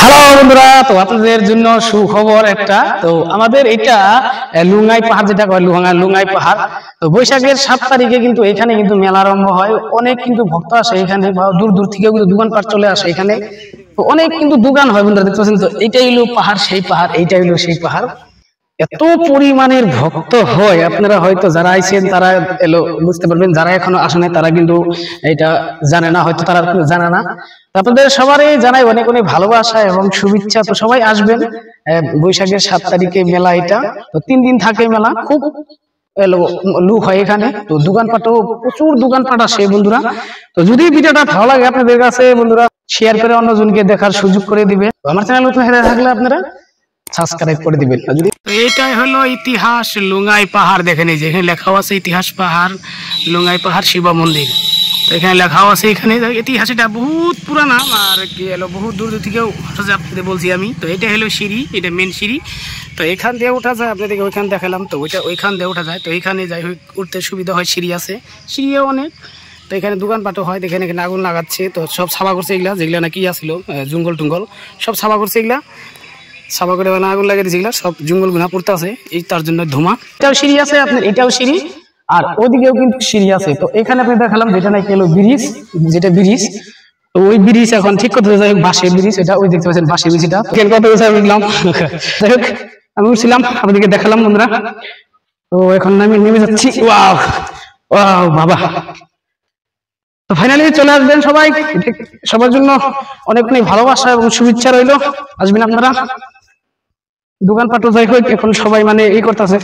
Hello বন্ধুরা, তো আপনাদের জন্য সুখবর একটা। তো আমাদের এটা লুঙ্গাই পাহাড়, যেটা কয় লুঙ্গাই পাহাড়। তো বৈশাখের 7 তারিখে কিন্তু এখানে কিন্তু মেলা আরম্ভ হয়। অনেক কিন্তু ভক্ত আসে এখানে, দূর দূর থেকে কিন্তু দোকানপাট চলে আসে এখানে। তো অনেক কিন্তু দোকান হয় বন্ধুরা, দেখতে পাচ্ছেন। তো এইটাই হলো পাহাড়, সেই পাহাড়, এইটাই হলো সেই পাহাড়। এত পরিমাণের ভক্ত হয়, আপনারা হয়তো যারা আইছেন তারা এলো বুঝতে পারবেন, যারা এখনো আসেন তারা কিন্তু এটা জানে না, হয়তো তারা জানে না। আপনাদের সবারই জানাই অনেক অনেক ভালোবাসা এবং শুভেচ্ছা। তো সবাই আসবেন বৈশাখের 7 তারিখে মেলা এটা। তো 3 দিন থাকে মেলা, খুব লুক হয় এখানে। তো দোকানপাটও প্রচুর দোকানপাট আসে বন্ধুরা। তো যদি ভিডিওটা ভালো লাগে আপনাদের কাছে বন্ধুরা, শেয়ার করে অন্যজনকে দেখার সুযোগ করে দিবে। আমার চ্যানেল নতুন হয়ে থাকলে আপনারা সাবস্ক্রাইব করে দিবেন। এটাই হলো ইতিহাস লুঙ্গাই পাহাড়। দেখেন এই যে এখানে লেখাও আছে ইতিহাস পাহাড়, লুঙ্গাই পাহাড় শিবা মন্দির। তো এখানে লেখাও আছে, এখানে ইতিহাস এটা বহুত পুরানা। আর কি হলো বহুত দূর দূর থেকেও আপনাদের বলছি আমি। তো এটা হলো সিঁড়ি, এটা মেন সিঁড়ি। তো এখান দিয়ে ওঠা যায়, আপনাদেরকে ওইখান দেখালাম। তো ওইখান দিয়ে ওঠা যায়। তো এইখানে যাই হোক উঠতে সুবিধা হয়, সিঁড়ি আছে, সিঁড়িও অনেক। তো এখানে দোকানপাটও হয়। দেখেন এখানে আগুন লাগাচ্ছে। তো সব সাফা করছে এগুলা, যেগুলা না কি আসলো জঙ্গল টুঙ্গল সব সাফা করছে। এগুলা সাফা করে আগুন লাগিয়ে দিয়েছে, এগুলা সব জঙ্গল গুনা পড়তে আছে, এই তার জন্য ধোঁয়া। এটাও সিঁড়ি আছে আপনার, এটাও সিঁড়ি, আর ওদিকেও কিন্তু সিঁড়ি আছে। তো এখানে আপনি দেখালাম যেটা নাকি হলো ব্রিজ, যেটা ব্রিজ। তো ওই ব্রিজ এখন ঠিক করতে যাই হোক, বাঁশের ব্রিজ এটা, ওই দেখতে পাচ্ছেন বাঁশের ব্রিজ। এটা কত বুঝলাম। যাই হোক আমি উঠছিলাম, আপনাদেরকে দেখালাম বন্ধুরা। তো এখন আমি নেমে যাচ্ছি। ওয়াও ওয়াও বাবা। তো ফাইনালি চলে আসবেন সবাই, সবার জন্য অনেক অনেক ভালোবাসা এবং শুভেচ্ছা রইল। আসবেন আপনারা। দোকানপাট যাই হোক এখন সবাই মানে এই করতেছে,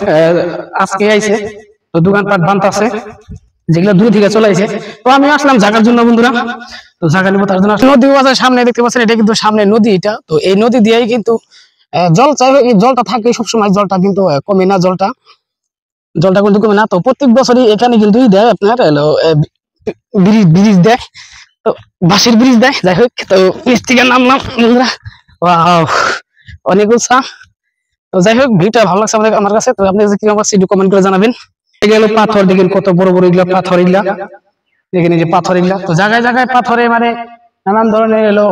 আজকে আইছে। তো দোকানপাট বানতেছে, যেগুলো দূর থেকে চলে আইছে। তো আমি আসলাম জায়গার জন্য বন্ধুরা। তো জায়গা নিব, তার জন্য নদী আছে সামনে, দেখতে পাচ্ছেন এটা কিন্তু সামনে নদী এটা। তো এই নদী দিয়েই কিন্তু জল চাই, এই জলটা থাকে সবসময়, জলটা কিন্তু কমে না, জলটা কিন্তু কমে না। তো প্রত্যেক বছরই এখানে কিন্তু দেয় আপনার ব্রিজ দেয়, তো বাঁশের ব্রিজ দেয়। যাই হোক তো নিচ থেকে নামলাম বন্ধুরা। ওয়াও অনেক উৎসাহ। তো যাই হোক ভিডিওটা ভালো লাগছে আমার কাছে। তো আপনি কি আমার একটু কমেন্ট করে জানাবেন। এগুলো পাথর দেখেন, কত বড় বড় এগুলো পাথর। এগুলা দেখেন এই যে পাথর, এগুলা তো জায়গায় জায়গায় পাথরে মানে নানান ধরনের এলো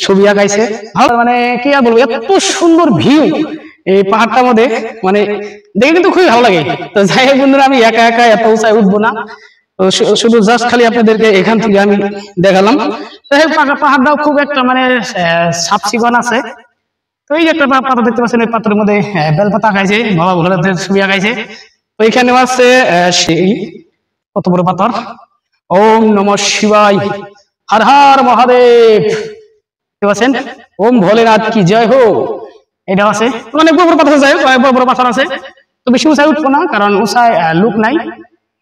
ছবি আঁকাইছে। ভালো মানে কি আর বলবো, এত সুন্দর ভিউ এই পাহাড়টার মধ্যে, মানে দেখে কিন্তু খুবই ভালো লাগে। তো যাই হোক বন্ধুরা, আমি একা একা এত উঁচায় উঠবো না। তো শুধু জাস্ট খালি আপনাদেরকে এখান থেকে আমি দেখালাম। যাই হোক পাহাড়টাও খুব একটা মানে সাফ সিগন আছে। তো এই যে একটা পাতা দেখতে পাচ্ছেন, এই পাতার মধ্যে বেলপাতা খাইছে, বাবা ভোলানাথের ছবি আঁকাইছে। ওইখানে আছে সেই কত বড় পাথর, ওম নমঃ শিবায়, হর হর মহাদেব, দেখতে পাচ্ছেন, ওম ভোলেনাথ কি জয় হো, এটা আছে। অনেক বড় বড় পাথর, যাই হোক অনেক বড় বড় পাথর আছে। তো বেশি উঁচাই উঠবো না, কারণ উঁচায় লুক নাই।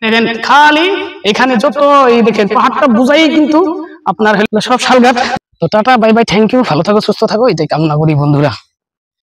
দেখেন খালি এখানে যত এই দেখেন পাহাড়টা বুঝাই কিন্তু আপনার সব শালগাছ। তো tata bye bye, thank you, ভালো থাকো সুস্থ থাকো, এটাই কামনা করি বন্ধুরা।